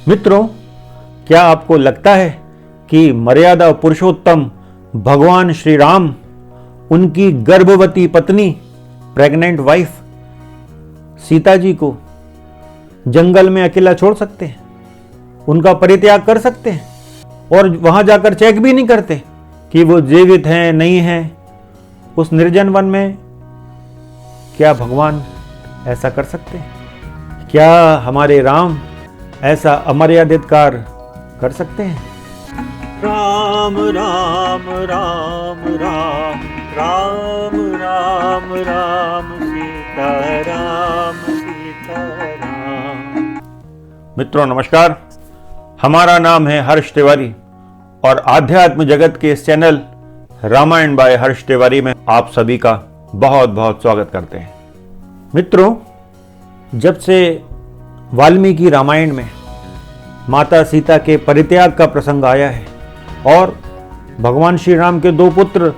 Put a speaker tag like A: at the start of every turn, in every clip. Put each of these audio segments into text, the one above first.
A: मित्रों, क्या आपको लगता है कि मर्यादा पुरुषोत्तम भगवान श्री राम उनकी गर्भवती पत्नी प्रेग्नेंट वाइफ सीता जी को जंगल में अकेला छोड़ सकते हैं, उनका परित्याग कर सकते हैं और वहां जाकर चेक भी नहीं करते कि वो जीवित हैं नहीं हैं? उस निर्जन वन में क्या भगवान ऐसा कर सकते हैं? क्या हमारे राम ऐसा अमर्यादित कार्य कर सकते हैं?
B: राम राम राम राम राम राम राम सीता राम सीता राम।
A: मित्रों नमस्कार, हमारा नाम है हर्ष तिवारी और आध्यात्म जगत के इस चैनल रामायण बाय हर्ष तिवारी में आप सभी का बहुत बहुत स्वागत करते हैं। मित्रों, जब से वाल्मीकि रामायण में माता सीता के परित्याग का प्रसंग आया है और भगवान श्री राम के दो पुत्र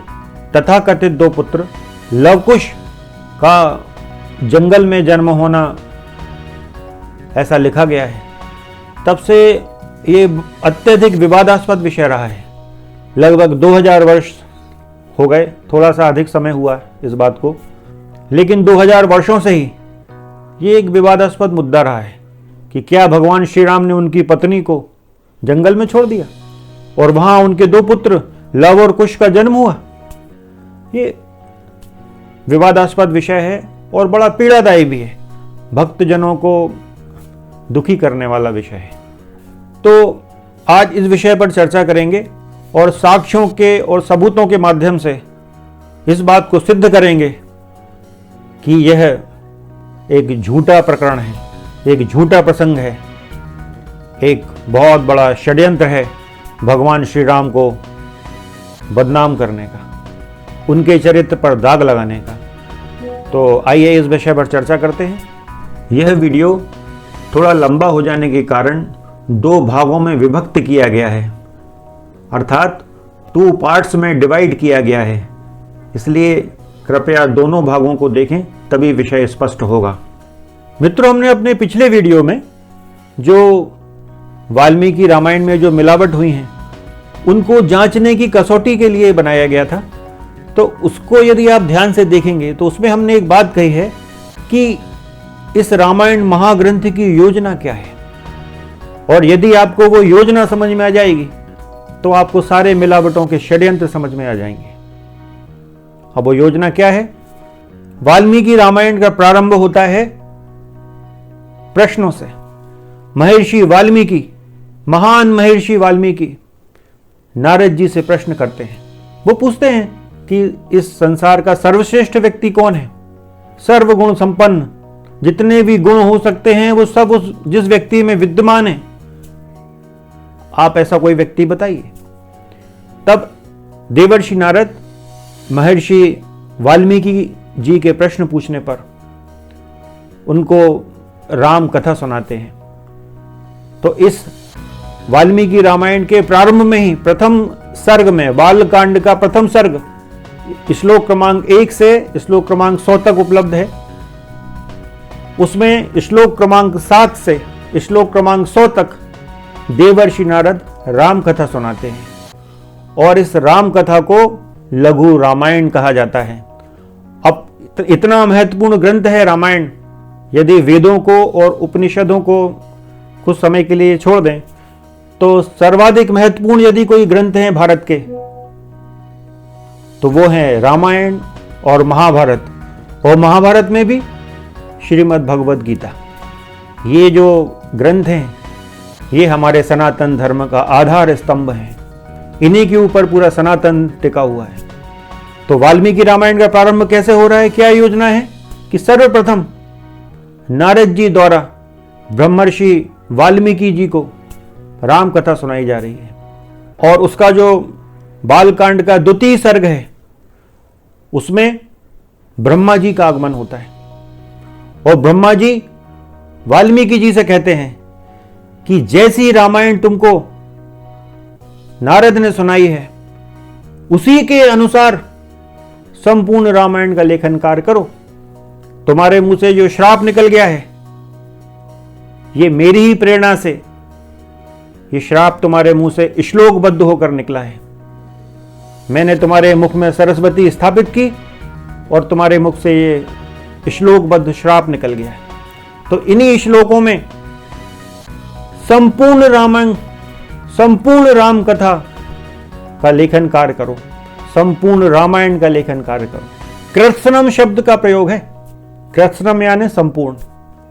A: तथाकथित दो पुत्र लवकुश का जंगल में जन्म होना ऐसा लिखा गया है, तब से ये अत्यधिक विवादास्पद विषय रहा है। लगभग 2000 वर्ष हो गए, थोड़ा सा अधिक समय हुआ है इस बात को, लेकिन 2000 वर्षों से ही ये एक विवादास्पद मुद्दा रहा है कि क्या भगवान श्री राम ने उनकी पत्नी को जंगल में छोड़ दिया और वहां उनके दो पुत्र लव और कुश का जन्म हुआ। ये विवादास्पद विषय है और बड़ा पीड़ादायी भी है, भक्तजनों को दुखी करने वाला विषय है। तो आज इस विषय पर चर्चा करेंगे और साक्ष्यों के और सबूतों के माध्यम से इस बात को सिद्ध करेंगे कि यह एक झूठा प्रकरण है, एक झूठा प्रसंग है, एक बहुत बड़ा षड्यंत्र है भगवान श्री राम को बदनाम करने का, उनके चरित्र पर दाग लगाने का। तो आइए इस विषय पर चर्चा करते हैं। यह वीडियो थोड़ा लंबा हो जाने के कारण दो भागों में विभक्त किया गया है, अर्थात 2 पार्ट्स में डिवाइड किया गया है, इसलिए कृपया दोनों भागों को देखें, तभी विषय स्पष्ट होगा। मित्रों, हमने अपने पिछले वीडियो में जो वाल्मीकि रामायण में जो मिलावट हुई हैं उनको जांचने की कसौटी के लिए बनाया गया था। तो उसको यदि आप ध्यान से देखेंगे तो उसमें हमने एक बात कही है कि इस रामायण महाग्रंथ की योजना क्या है, और यदि आपको वो योजना समझ में आ जाएगी तो आपको सारे मिलावटों के षड्यंत्र समझ में आ जाएंगे। अब वो योजना क्या है? वाल्मीकि रामायण का प्रारंभ होता है प्रश्नों से। महर्षि वाल्मीकि, महान महर्षि वाल्मीकि नारद जी से प्रश्न करते हैं। वो पूछते हैं कि इस संसार का सर्वश्रेष्ठ व्यक्ति कौन है? सर्वगुण संपन्न, जितने भी गुण हो सकते हैं वो सब उस जिस व्यक्ति में विद्यमान है, आप ऐसा कोई व्यक्ति बताइए। तब देवर्षि नारद महर्षि वाल्मीकि जी के प्रश्न पूछने पर उनको राम कथा सुनाते हैं। तो इस वाल्मीकि रामायण के प्रारंभ में ही प्रथम सर्ग में, बालकांड का प्रथम सर्ग श्लोक क्रमांक 1 से श्लोक क्रमांक 100 तक उपलब्ध है। उसमें श्लोक क्रमांक 7 से श्लोक क्रमांक 100 तक देवर्षि नारद राम कथा सुनाते हैं और इस राम कथा को लघु रामायण कहा जाता है। अब इतना महत्वपूर्ण ग्रंथ है रामायण, यदि वेदों को और उपनिषदों को कुछ समय के लिए छोड़ दें तो सर्वाधिक महत्वपूर्ण यदि कोई ग्रंथ हैं भारत के तो वो हैं रामायण और महाभारत, और महाभारत में भी श्रीमद् भगवद गीता। ये जो ग्रंथ हैं ये हमारे सनातन धर्म का आधार स्तंभ है, इन्हीं के ऊपर पूरा सनातन टिका हुआ है। तो वाल्मीकि रामायण का प्रारंभ कैसे हो रहा है? क्या योजना है कि सर्वप्रथम नारद जी द्वारा ब्रह्मर्षि वाल्मीकि जी को राम कथा सुनाई जा रही है, और उसका जो बालकांड का द्वितीय सर्ग है उसमें ब्रह्मा जी का आगमन होता है और ब्रह्मा जी वाल्मीकि जी से कहते हैं कि जैसी रामायण तुमको नारद ने सुनाई है उसी के अनुसार संपूर्ण रामायण का लेखन कार्य करो। तुम्हारे मुंह से जो श्राप निकल गया है ये मेरी ही प्रेरणा से ये श्राप तुम्हारे मुंह से श्लोकबद्ध होकर निकला है। मैंने तुम्हारे मुख में सरस्वती स्थापित की और तुम्हारे मुख से ये श्लोकबद्ध श्राप निकल गया है। तो इन्हीं श्लोकों में संपूर्ण रामायण, संपूर्ण राम कथा का लेखन कार्य करो, संपूर्ण रामायण का लेखन कार्य करो। कृत्स्नम शब्द का प्रयोग है, कृत्स्नम यानी संपूर्ण।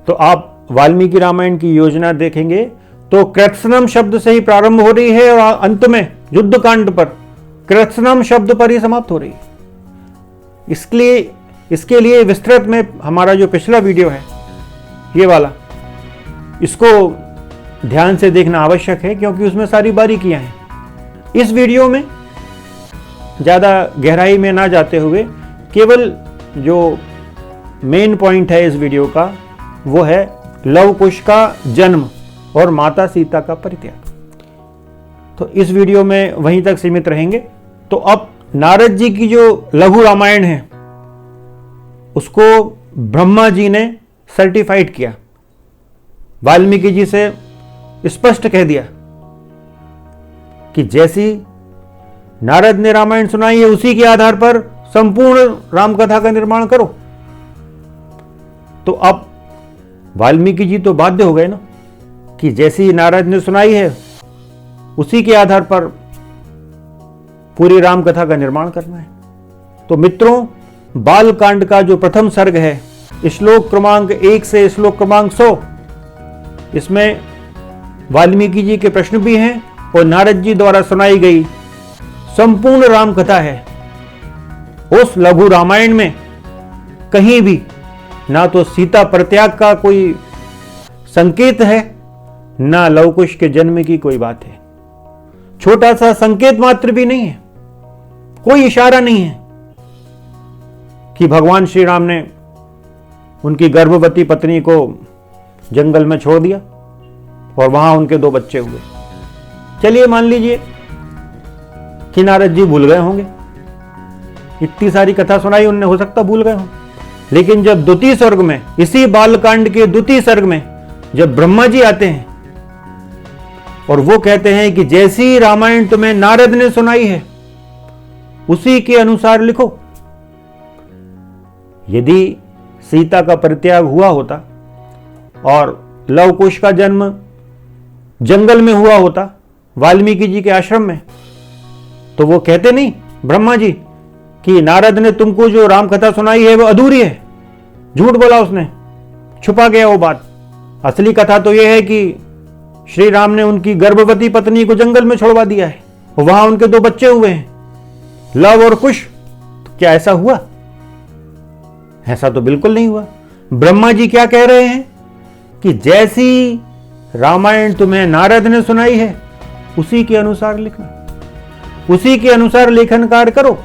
A: तो आप वाल्मीकि रामायण की योजना देखेंगे तो कृत्स्नम शब्द से ही प्रारंभ हो रही है और अंत में युद्ध कांड पर कृत्स्नम शब्द पर ही समाप्त हो रही है। इसके लिए विस्तृत में हमारा जो पिछला वीडियो है ये वाला, इसको ध्यान से देखना आवश्यक है क्योंकि उसमें सारी बारीकियां हैं। इस वीडियो में ज्यादा गहराई में ना जाते हुए केवल जो मेन पॉइंट है इस वीडियो का वो है लव कुश का जन्म और माता सीता का परित्याग। तो इस वीडियो में वहीं तक सीमित रहेंगे। तो अब नारद जी की जो लघु रामायण है उसको ब्रह्मा जी ने सर्टिफाइड किया, वाल्मीकि जी से स्पष्ट कह दिया कि जैसी नारद ने रामायण सुनाई है उसी के आधार पर संपूर्ण राम कथा का निर्माण करो। तो अब वाल्मीकि जी तो बाध्य हो गए ना कि जैसी नारद ने सुनाई है उसी के आधार पर पूरी राम कथा का निर्माण करना है। तो मित्रों, बाल कांड का जो प्रथम सर्ग है श्लोक क्रमांक 1 से श्लोक क्रमांक 100, इसमें वाल्मीकि जी के प्रश्न भी हैं और नारद जी द्वारा सुनाई गई संपूर्ण राम कथा है। उस लघु रामायण में कहीं भी ना तो सीता परित्याग का कोई संकेत है, ना लव कुश के जन्म की कोई बात है। छोटा सा संकेत मात्र भी नहीं है, कोई इशारा नहीं है कि भगवान श्री राम ने उनकी गर्भवती पत्नी को जंगल में छोड़ दिया और वहां उनके 2 बच्चे हुए। चलिए मान लीजिए कि नारद जी भूल गए होंगे, इतनी सारी कथा सुनाई उनने, हो सकता भूल गए हों। लेकिन जब द्वितीय सर्ग में, इसी बालकांड के द्वितीय सर्ग में जब ब्रह्मा जी आते हैं और वो कहते हैं कि जैसी रामायण तुम्हें नारद ने सुनाई है उसी के अनुसार लिखो। यदि सीता का परित्याग हुआ होता और लव कुश का जन्म जंगल में हुआ होता वाल्मीकि जी के आश्रम में, तो वो कहते नहीं ब्रह्मा जी कि नारद ने तुमको जो राम कथा सुनाई है वो अधूरी है, झूठ बोला उसने, छुपा गया वो बात। असली कथा तो यह है कि श्री राम ने उनकी गर्भवती पत्नी को जंगल में छोड़वा दिया है, वहां उनके 2 बच्चे हुए हैं, लव और कुश। तो क्या ऐसा हुआ? ऐसा तो बिल्कुल नहीं हुआ। ब्रह्मा जी क्या कह रहे हैं कि जैसी रामायण तुम्हें नारद ने सुनाई है उसी के अनुसार लिखना, उसी के अनुसार लेखन कार्य करो।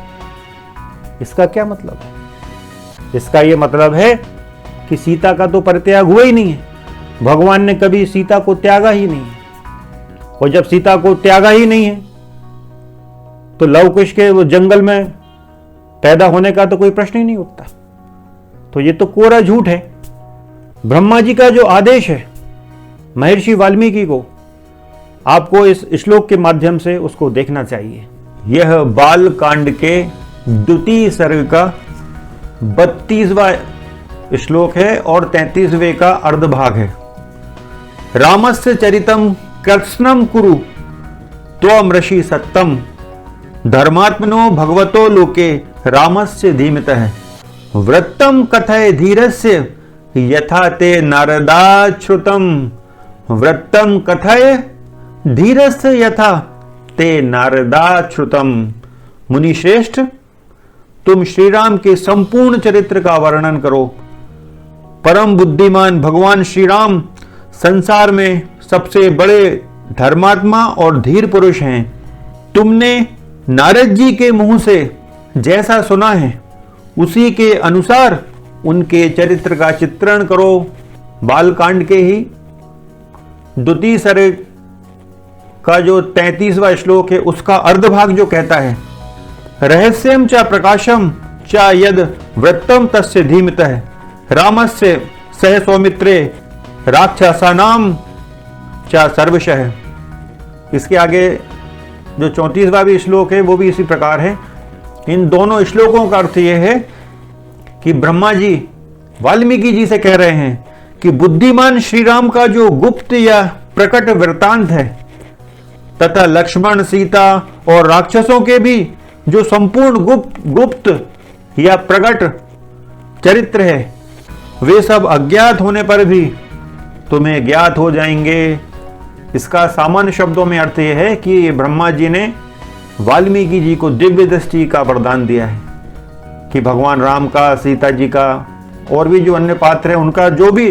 A: इसका क्या मतलब है? इसका यह मतलब है कि सीता का तो परित्याग हुआ ही नहीं है, भगवान ने कभी सीता को त्यागा ही नहीं है। और जब सीता को त्यागा ही नहीं है तो लव कुश के वो जंगल में पैदा होने का तो कोई प्रश्न ही नहीं उठता। तो ये तो कोरा झूठ है। ब्रह्मा जी का जो आदेश है महर्षि वाल्मीकि को, आपको इस श्लोक के माध्यम से उसको देखना चाहिए। यह बाल कांड के द्वितीय सर्ग का 32वां श्लोक है और 33वें का अर्धभाग है। रामस्य चरितम कृत्स्नम कुरु त्वम ऋषि सत्तम धर्मात्मनो भगवतो लोके रामस्य धीमतः वृत्तम कथय धीरस्य यथा ते नारदाच्छ्रुतम वृत्तम कथय धीरस्य यथा ते नारदाच्छ्रुतम। मुनि श्रेष्ठ, तुम श्री राम के संपूर्ण चरित्र का वर्णन करो। परम बुद्धिमान भगवान श्री राम संसार में सबसे बड़े धर्मात्मा और धीर पुरुष हैं। तुमने नारद जी के मुंह से जैसा सुना है उसी के अनुसार उनके चरित्र का चित्रण करो। बालकांड के ही द्वितीय सर्ग का जो 33वां श्लोक है उसका अर्धभाग जो कहता है रहस्यम च प्रकाशम च यद वृत्तम तस्य धीमतः रामस्य सह सौमित्रे राक्षसानाम च सर्वशः। इसके आगे जो 34वां भी श्लोक है वो भी इसी प्रकार है। इन दोनों श्लोकों का अर्थ यह है कि ब्रह्मा जी वाल्मीकि जी से कह रहे हैं कि बुद्धिमान श्री राम का जो गुप्त या प्रकट वृत्तांत है तथा लक्ष्मण, सीता और राक्षसों के भी जो संपूर्ण गुप्त या प्रकट चरित्र है वे सब अज्ञात होने पर भी तुम्हें ज्ञात हो जाएंगे। इसका सामान्य शब्दों में अर्थ यह है कि ब्रह्मा जी ने वाल्मीकि जी को दिव्य दृष्टि का वरदान दिया है कि भगवान राम का, सीता जी का और भी जो अन्य पात्र हैं उनका जो भी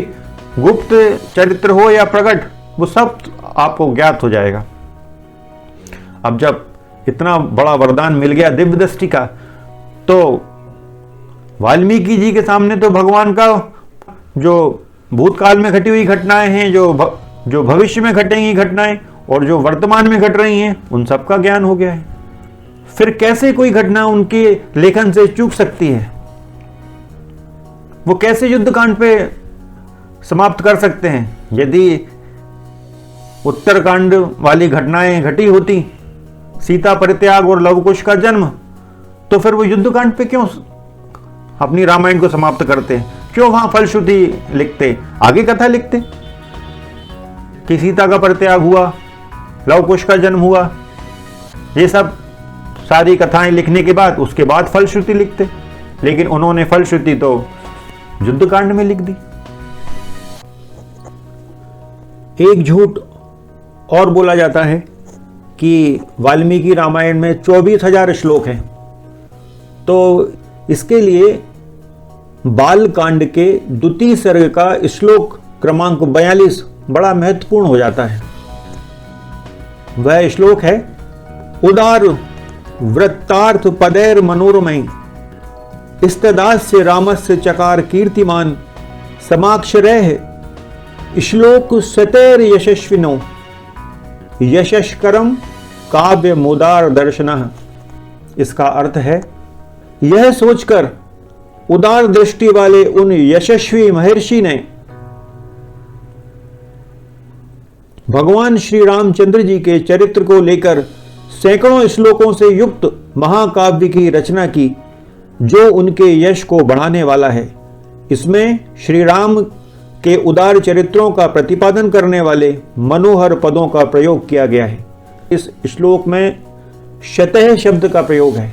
A: गुप्त चरित्र हो या प्रकट वो सब आपको ज्ञात हो जाएगा। अब जब इतना बड़ा वरदान मिल गया दिव्य दृष्टि का, तो वाल्मीकि जी के सामने तो भगवान का जो भूतकाल में घटी हुई घटनाएं हैं, जो भविष्य में घटेंगी घटनाएं और जो वर्तमान में घट रही हैं, उन सब का ज्ञान हो गया है। फिर कैसे कोई घटना उनके लेखन से चूक सकती है? वो कैसे युद्धकांड पे समाप्त कर सकते हैं? यदि उत्तरकांड वाली घटनाएं घटी होती, सीता परित्याग और लवकुश का जन्म, तो फिर वो युद्धकांड पे क्यों अपनी रामायण को समाप्त करते? क्यों वहां फलश्रुति लिखते, आगे कथा लिखते कि सीता का परित्याग हुआ, लवकुश का जन्म हुआ? ये सब सारी कथाएं लिखने के बाद उसके बाद फलश्रुति लिखते, लेकिन उन्होंने फलश्रुति तो युद्धकांड में लिख दी। एक झूठ और बोला जाता है कि वाल्मीकि रामायण में 24,000 श्लोक हैं, तो इसके लिए बाल कांड के द्वितीय सर्ग का श्लोक क्रमांक 42 बड़ा महत्वपूर्ण हो जाता है। वह श्लोक है, उदार वृत्तार्थ पदैर मनोरमय इस्तदास्य रामस्य चकार कीर्तिमान समाक्षरैः श्लोक सतैर यशस्विनो यशस्करम काव्य मुदार दर्शनः। इसका अर्थ है, यह सोचकर उदार दृष्टि वाले उन यशस्वी महर्षि ने भगवान श्री रामचंद्र जी के चरित्र को लेकर सैकड़ों श्लोकों से युक्त महाकाव्य की रचना की, जो उनके यश को बढ़ाने वाला है। इसमें श्री राम के उदार चरित्रों का प्रतिपादन करने वाले मनोहर पदों का प्रयोग किया गया है। इस श्लोक में शतः शब्द का प्रयोग है।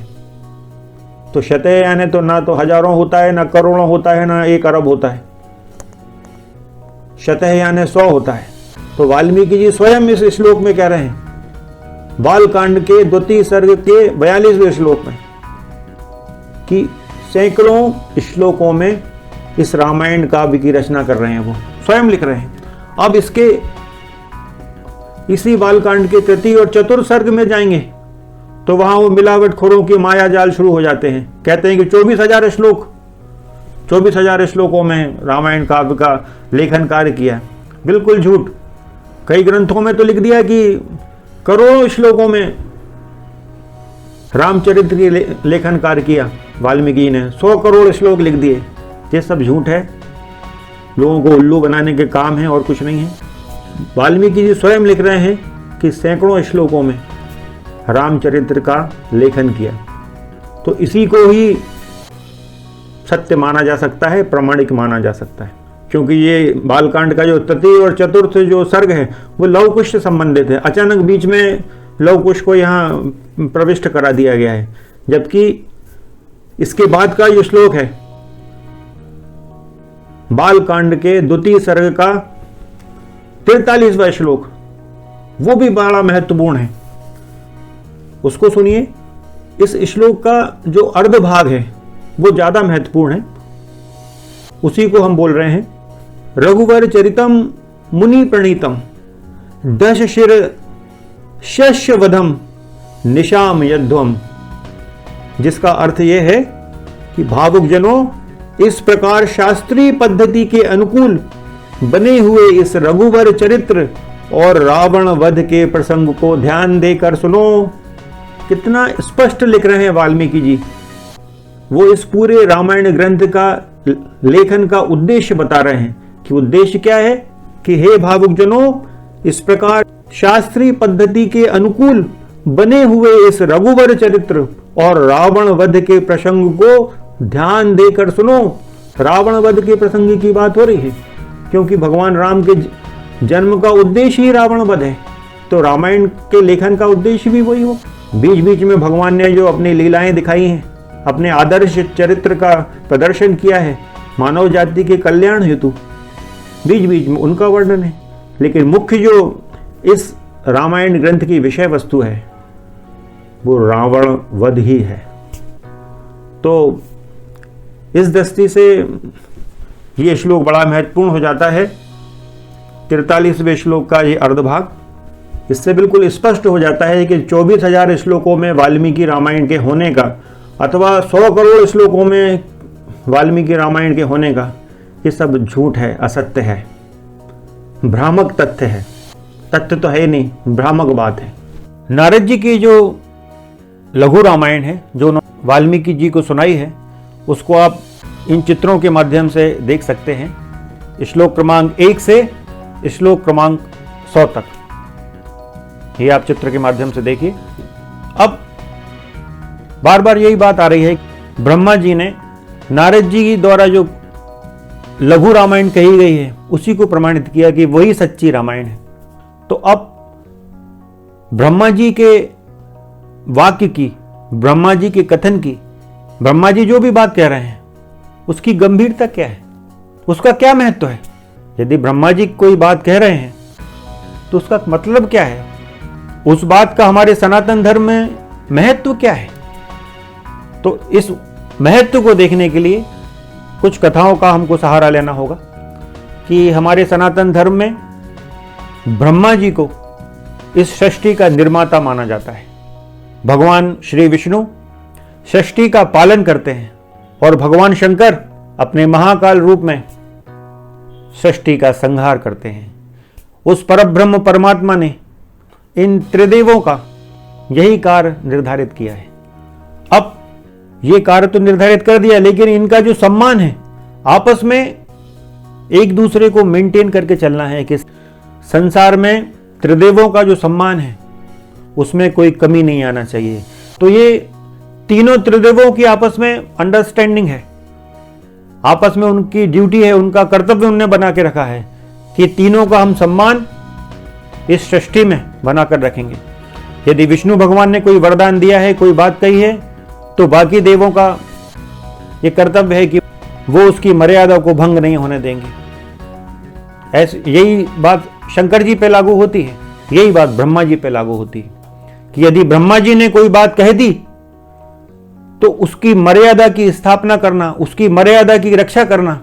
A: तो शतः यानी तो ना तो हजारों होता है, ना करोड़ों होता है, ना 1 अरब होता है। शतः यानी 100 होता है। तो वाल्मीकि जी स्वयं इस श्लोक में कह रहे हैं, बालकांड के द्वितीय सर्ग के 42वें श्लोक में, कि सैकड़ों श्लोकों में इस रामायण काव्य की रचना कर रहे हैं, वो स्वयं लिख रहे हैं। अब इसी बालकांड के तृतीय और चतुर्थ सर्ग में जाएंगे तो वहां वो मिलावटखोरों की माया जाल शुरू हो जाते हैं। कहते हैं कि 24,000 श्लोक, 24,000 श्लोकों में रामायण काव्य का लेखन कार्य किया। बिल्कुल झूठ। कई ग्रंथों में तो लिख दिया कि करोड़ों श्लोकों में रामचरित्र की लेखन कार्य किया वाल्मीकि जी ने, 100 करोड़ श्लोक लिख दिए। ये सब झूठ है, लोगों को उल्लू बनाने के काम है और कुछ नहीं है। वाल्मीकि जी स्वयं लिख रहे हैं कि सैकड़ों श्लोकों में रामचरित्र का लेखन किया। तो इसी को ही सत्य माना जा सकता है, प्रामाणिक माना जा सकता है, क्योंकि ये बालकांड का जो तृतीय और चतुर्थ जो सर्ग है वो लवकुश से संबंधित है। अचानक बीच में लवकुश को यहाँ प्रविष्ट करा दिया गया है, जबकि इसके बाद का ये श्लोक है बालकांड के द्वितीय सर्ग का 43वां श्लोक, वो भी बड़ा महत्वपूर्ण है। उसको सुनिए। इस श्लोक का जो अर्ध भाग है वो ज्यादा महत्वपूर्ण है, उसी को हम बोल रहे हैं। रघुवर चरितम मुनि प्रणीतम दश शिर शस्य वधम निशाम यध्वम, जिसका अर्थ यह है कि भावुक जनों, इस प्रकार शास्त्रीय पद्धति के अनुकूल बने हुए इस रघुवर चरित्र और रावण वध के प्रसंग को ध्यान देकर सुनो। कितना स्पष्ट लिख रहे हैं वाल्मीकि जी। वो इस पूरे रामायण ग्रंथ का लेखन का उद्देश्य बता रहे हैं कि उद्देश्य क्या है कि हे भावुक जनों, इस प्रकार शास्त्रीय पद्धति के अनुकूल बने हुए इस रघुवर चरित्र और रावण वध के प्रसंग को ध्यान देकर सुनो। रावण वध के प्रसंग की बात हो रही है क्योंकि भगवान राम के जन्म का उद्देश्य ही रावण वध है, तो रामायण के लेखन का उद्देश्य भी वही हो। बीच बीच में भगवान ने जो अपनी लीलाएं दिखाई हैं, अपने आदर्श चरित्र का प्रदर्शन किया है मानव जाति के कल्याण हेतु, बीच बीच में उनका वर्णन है। लेकिन मुख्य जो इस रामायण ग्रंथ की विषय वस्तु है वो रावण वध ही है। तो इस दृष्टि से ये श्लोक बड़ा महत्वपूर्ण हो जाता है। 43वें श्लोक का ये अर्धभाग, इससे बिल्कुल स्पष्ट हो जाता है कि 24,000 श्लोकों में वाल्मीकि रामायण के होने का अथवा 100 करोड़ श्लोकों में वाल्मीकि रामायण के होने का ये सब झूठ है, असत्य है, भ्रामक तथ्य है। तथ्य तो है नहीं, भ्रामक बात है। नारद जी की जो लघु रामायण है जो वाल्मीकि जी को सुनाई है उसको आप इन चित्रों के माध्यम से देख सकते हैं। श्लोक क्रमांक 1 से श्लोक क्रमांक 100 तक ये आप चित्र के माध्यम से देखिए। अब बार बार यही बात आ रही है, ब्रह्मा जी ने नारद जी द्वारा जो लघु रामायण कही गई है उसी को प्रमाणित किया कि वही सच्ची रामायण है। तो अब ब्रह्मा जी के वाक्य की, ब्रह्मा जी के कथन की, ब्रह्मा जी जो भी बात कह रहे हैं उसकी गंभीरता क्या है, उसका क्या महत्व है। यदि ब्रह्मा जी कोई बात कह रहे हैं तो उसका मतलब क्या है, उस बात का हमारे सनातन धर्म में महत्व क्या है। तो इस महत्व को देखने के लिए कुछ कथाओं का हमको सहारा लेना होगा कि हमारे सनातन धर्म में ब्रह्मा जी को इस सृष्टि का निर्माता माना जाता है। भगवान श्री विष्णु सृष्टि का पालन करते हैं और भगवान शंकर अपने महाकाल रूप में सृष्टि का संहार करते हैं। उस परब्रह्म परमात्मा ने इन त्रिदेवों का यही कार्य निर्धारित किया है। अब ये कार्य तो निर्धारित कर दिया, लेकिन इनका जो सम्मान है आपस में एक दूसरे को मेंटेन करके चलना है कि संसार में त्रिदेवों का जो सम्मान है उसमें कोई कमी नहीं आना चाहिए। तो ये तीनों त्रिदेवों की आपस में अंडरस्टैंडिंग है, आपस में उनकी ड्यूटी है, उनका कर्तव्य उन्होंने बना के रखा है कि तीनों का हम सम्मान इस सृष्टि में बनाकर रखेंगे। यदि विष्णु भगवान ने कोई वरदान दिया है, कोई बात कही है, तो बाकी देवों का ये कर्तव्य है कि वो उसकी मर्यादा को भंग नहीं होने देंगे। ऐसे यही बात शंकर जी पे लागू होती है, यही बात ब्रह्मा जी पे लागू होती है कि यदि ब्रह्मा जी ने कोई बात कह दी तो उसकी मर्यादा की स्थापना करना, उसकी मर्यादा की रक्षा करना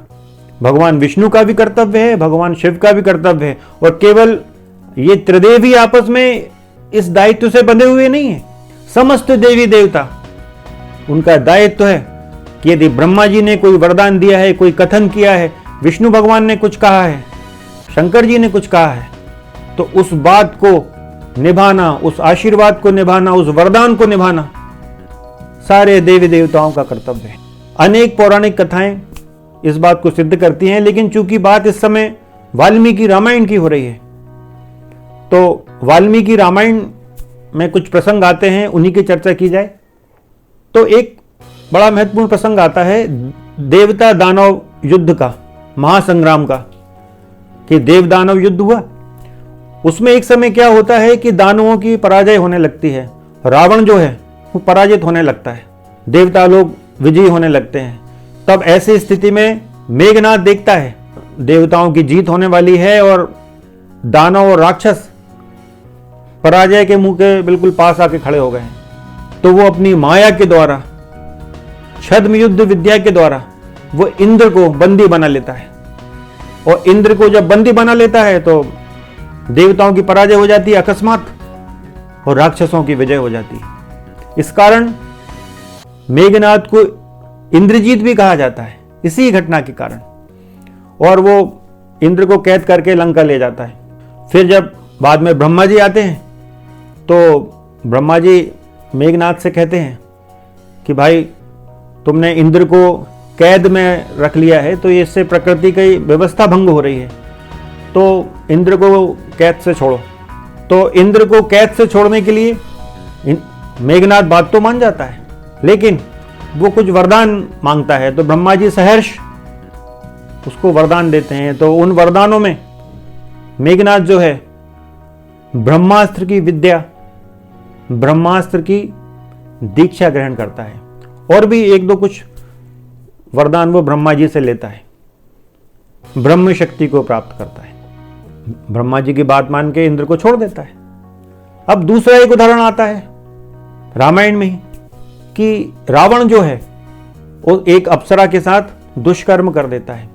A: भगवान विष्णु का भी कर्तव्य है, भगवान शिव का भी कर्तव्य है। और केवल ये त्रिदेवी आपस में इस दायित्व से बंधे हुए नहीं है, समस्त देवी देवता उनका दायित्व है कि यदि ब्रह्मा जी ने कोई वरदान दिया है, कोई कथन किया है, विष्णु भगवान ने कुछ कहा है, शंकर जी ने कुछ कहा है, तो उस बात को निभाना, उस आशीर्वाद को निभाना, उस वरदान को निभाना सारे देवी देवताओं का कर्तव्य है। अनेक पौराणिक कथाएं इस बात को सिद्ध करती हैं, लेकिन चूंकि बात इस समय वाल्मीकि रामायण की हो रही है तो वाल्मीकि रामायण में कुछ प्रसंग आते हैं, उन्हीं की चर्चा की जाए। तो एक बड़ा महत्वपूर्ण प्रसंग आता है देवता दानव युद्ध का, महासंग्राम का, कि देव दानव युद्ध हुआ। उसमें एक समय क्या होता है कि दानवों की पराजय होने लगती है, रावण जो है वो पराजित होने लगता है, देवता लोग विजयी होने लगते हैं। तब ऐसी स्थिति में मेघनाद देखता है देवताओं की जीत होने वाली है और दानव और राक्षस पराजय के मुंह के बिल्कुल पास आके खड़े हो गए हैं। तो वो अपनी माया के द्वारा, छद्म युद्ध विद्या के द्वारा वो इंद्र को बंदी बना लेता है। और इंद्र को जब बंदी बना लेता है तो देवताओं की पराजय हो जाती है अकस्मात और राक्षसों की विजय हो जाती है। इस कारण मेघनाद को इंद्रजीत भी कहा जाता है, इसी घटना के कारण। और वो इंद्र को कैद करके लंका ले जाता है। फिर जब बाद में ब्रह्मा जी आते हैं तो ब्रह्मा जी मेघनाद से कहते हैं कि भाई तुमने इंद्र को कैद में रख लिया है तो इससे प्रकृति की व्यवस्था भंग हो रही है, तो इंद्र को कैद से छोड़ो। तो इंद्र को कैद से छोड़ने के लिए मेघनाथ बात तो मान जाता है, लेकिन वो कुछ वरदान मांगता है। तो ब्रह्मा जी सहर्ष उसको वरदान देते हैं। तो उन वरदानों में मेघनाथ जो है ब्रह्मास्त्र की विद्या, ब्रह्मास्त्र की दीक्षा ग्रहण करता है, और भी एक दो कुछ वरदान वो ब्रह्मा जी से लेता है, ब्रह्म शक्ति को प्राप्त करता है। ब्रह्मा जी की बात मान के इंद्र को छोड़ देता है। अब दूसरा एक उदाहरण आता है रामायण में ही कि रावण जो है वो एक अप्सरा के साथ दुष्कर्म कर देता है।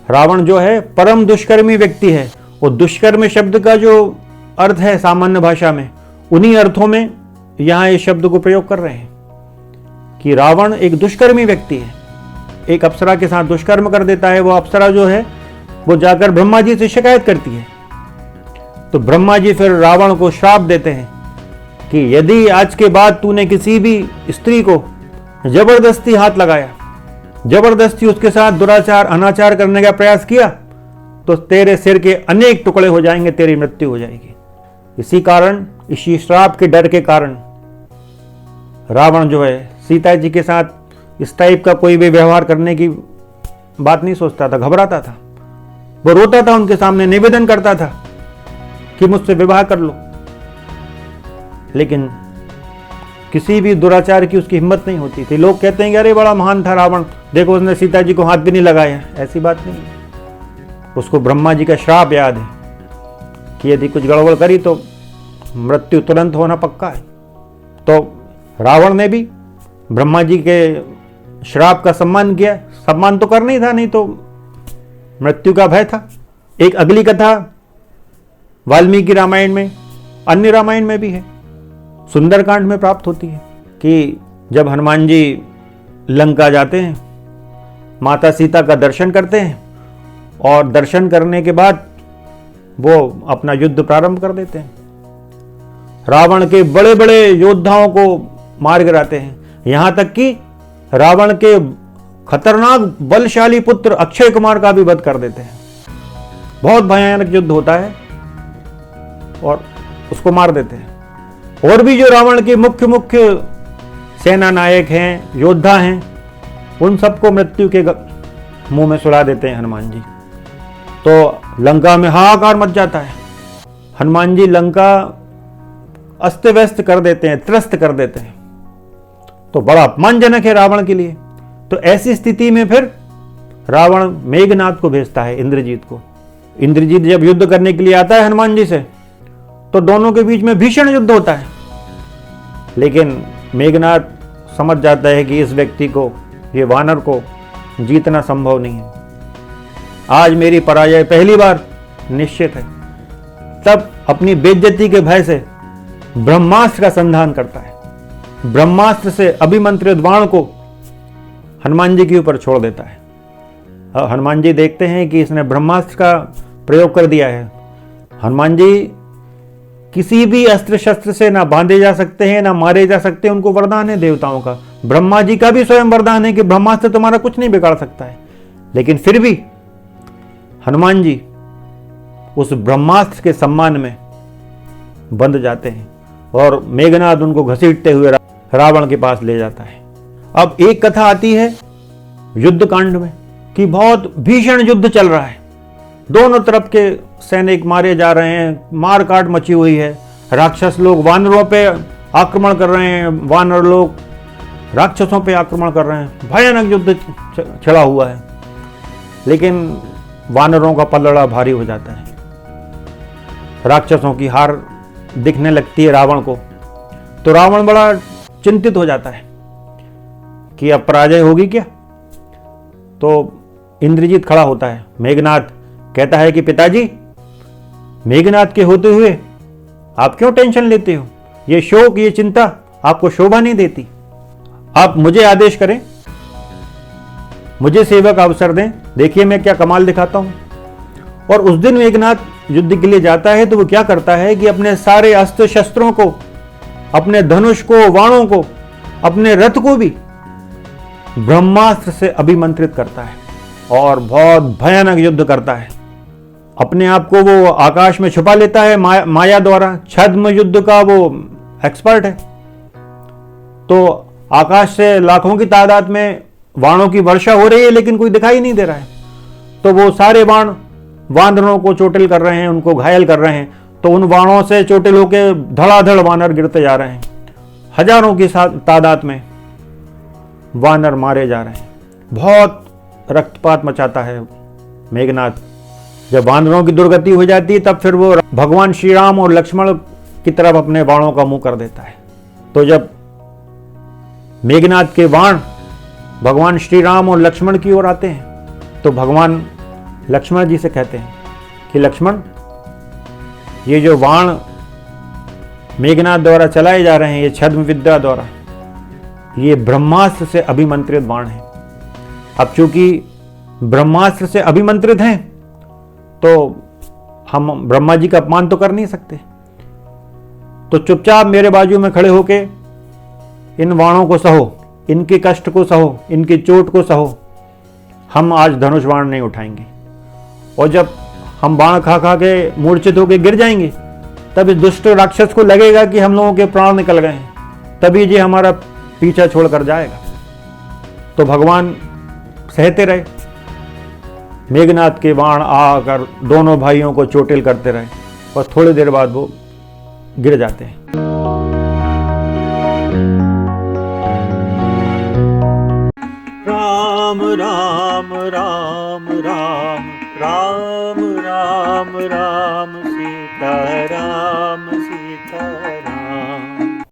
A: रावण जो है परम दुष्कर्मी व्यक्ति है। वो दुष्कर्म शब्द का जो अर्थ है सामान्य भाषा में, उन्हीं अर्थों में यहां इस शब्द को प्रयोग कर रहे हैं कि रावण एक दुष्कर्मी व्यक्ति है, एक अप्सरा के साथ दुष्कर्म कर देता है। वो अप्सरा जो है वो जाकर ब्रह्मा जी से शिकायत करती है। तो ब्रह्मा जी फिर रावण को श्राप देते हैं कि यदि आज के बाद तूने किसी भी स्त्री को जबरदस्ती हाथ लगाया, जबरदस्ती उसके साथ दुराचार अनाचार करने का प्रयास किया, तो तेरे सिर के अनेक टुकड़े हो जाएंगे, तेरी मृत्यु हो जाएगी। इसी कारण, इसी श्राप के डर के कारण रावण जो है सीता जी के साथ इस टाइप का कोई भी व्यवहार करने की बात नहीं सोचता था, घबराता था। वो रोता था उनके सामने, निवेदन करता था कि मुझसे विवाह कर लो, लेकिन किसी भी दुराचार की उसकी हिम्मत नहीं होती थी। लोग कहते हैं कि अरे बड़ा महान था रावण, देखो उसने सीता जी को हाथ भी नहीं लगाया। ऐसी बात नहीं है। उसको ब्रह्मा जी का श्राप याद है कि यदि कुछ गड़बड़ करी तो मृत्यु तुरंत होना पक्का है। तो रावण ने भी ब्रह्मा जी के श्राप का सम्मान किया। सम्मान तो करना ही था, नहीं तो मृत्यु का भय था। एक अगली कथा वाल्मीकि रामायण में, अन्य रामायण में भी है, सुंदरकांड में प्राप्त होती है कि जब हनुमान जी लंका जाते हैं, माता सीता का दर्शन करते हैं, और दर्शन करने के बाद वो अपना युद्ध प्रारंभ कर देते हैं। रावण के बड़े बड़े योद्धाओं को मार गिराते हैं, यहां तक कि रावण के खतरनाक बलशाली पुत्र अक्षय कुमार का भी वध कर देते हैं। बहुत भयानक युद्ध होता है और उसको मार देते हैं। और भी जो रावण के मुख्य सेना नायक हैं, योद्धा हैं, उन सबको मृत्यु के मुंह में सुला देते हैं हनुमान जी। तो लंका में हाहाकार मच जाता है। हनुमान जी लंका अस्त व्यस्त कर देते हैं, त्रस्त कर देते हैं। तो बड़ा अपमानजनक है रावण के लिए। तो ऐसी स्थिति में फिर रावण मेघनाथ को भेजता है, इंद्रजीत को। इंद्रजीत जब युद्ध करने के लिए आता है हनुमान जी से, तो दोनों के बीच में भीषण युद्ध होता है। लेकिन मेघनाथ समझ जाता है कि इस व्यक्ति को, ये वानर को जीतना संभव नहीं है, आज मेरी पराजय पहली बार निश्चित है। तब अपनी बेइज्जती के भय से ब्रह्मास्त्र का संधान करता है। ब्रह्मास्त्र से अभिमंत्रित बाण को हनुमान जी के ऊपर छोड़ देता है। हनुमान जी देखते हैं कि इसने ब्रह्मास्त्र का प्रयोग कर दिया है। हनुमान जी किसी भी अस्त्र शस्त्र से ना बांधे जा सकते हैं, ना मारे जा सकते हैं। उनको वरदान है देवताओं का। ब्रह्मा जी का भी स्वयं वरदान है कि ब्रह्मास्त्र तुम्हारा कुछ नहीं बिगाड़ सकता है। लेकिन फिर भी हनुमान जी उस ब्रह्मास्त्र के सम्मान में बंध जाते हैं और मेघनाथ उनको घसीटते हुए रावण के पास ले जाता है। अब एक कथा आती है युद्ध कांड में कि बहुत भीषण युद्ध चल रहा है, दोनों तरफ के सैनिक मारे जा रहे हैं, मार काट मची हुई है। राक्षस लोग वानरों पे आक्रमण कर रहे हैं, वानर लोग राक्षसों पे आक्रमण कर रहे हैं, भयानक युद्ध छिड़ा हुआ है। लेकिन वानरों का पलड़ा भारी हो जाता है, राक्षसों की हार दिखने लगती है रावण को। तो रावण बड़ा चिंतित हो जाता है कि अब पराजय होगी क्या। तो इंद्रजीत खड़ा होता है। मेघनाथ कहता है कि पिताजी, मेघनाथ के होते हुए आप क्यों टेंशन लेते हो? ये शोक, ये चिंता आपको शोभा नहीं देती। आप मुझे आदेश करें, मुझे सेवक अवसर दें, देखिए मैं क्या कमाल दिखाता हूं। और उस दिन मेघनाथ युद्ध के लिए जाता है तो वो क्या करता है कि अपने सारे अस्त्र शस्त्रों को, अपने धनुष को, वाणों को, अपने रथ को भी ब्रह्मास्त्र से अभिमंत्रित करता है और बहुत भयानक युद्ध करता है। अपने आप को वो आकाश में छुपा लेता है माया द्वारा। छद्म युद्ध का वो एक्सपर्ट है। तो आकाश से लाखों की तादाद में बाणों की वर्षा हो रही है, लेकिन कोई दिखाई नहीं दे रहा है। तो वो सारे बाण वानरों को चोटिल कर रहे हैं, उनको घायल कर रहे हैं। तो उन बाणों से चोटिल होकर धड़ाधड़ वानर गिरते जा रहे हैं। हजारों की तादाद में वानर मारे जा रहे हैं। बहुत रक्तपात मचाता है मेघनाद। जब वानरों की दुर्गति हो जाती है, तब फिर वो भगवान श्री राम और लक्ष्मण की तरफ अपने बाणों का मुंह कर देता है। तो जब मेघनाद के बाण भगवान श्री राम और लक्ष्मण की ओर आते हैं, तो भगवान लक्ष्मण जी से कहते हैं कि लक्ष्मण, ये जो बाण मेघनाद द्वारा चलाए जा रहे हैं, ये छद्म विद्या द्वारा, ये ब्रह्मास्त्र से अभिमंत्रित बाण है। अब चूंकि ब्रह्मास्त्र से अभिमंत्रित हैं, तो हम ब्रह्मा जी का अपमान तो कर नहीं सकते। तो चुपचाप मेरे बाजू में खड़े होके इन बाणों को सहो, इनके कष्ट को सहो, इनकी चोट को सहो। हम आज धनुष बाण नहीं उठाएंगे। और जब हम बाण खा खा के मूर्छित होकर गिर जाएंगे, तब इस दुष्ट राक्षस को लगेगा कि हम लोगों के प्राण निकल गए हैं, तभी ये हमारा पीछा छोड़कर जाएगा। तो भगवान सहते रहे। मेघनाद के बाण आकर दोनों भाइयों को चोटिल करते रहे, और थोड़ी देर बाद वो गिर जाते हैं।
B: राम राम राम राम राम राम राम सीता राम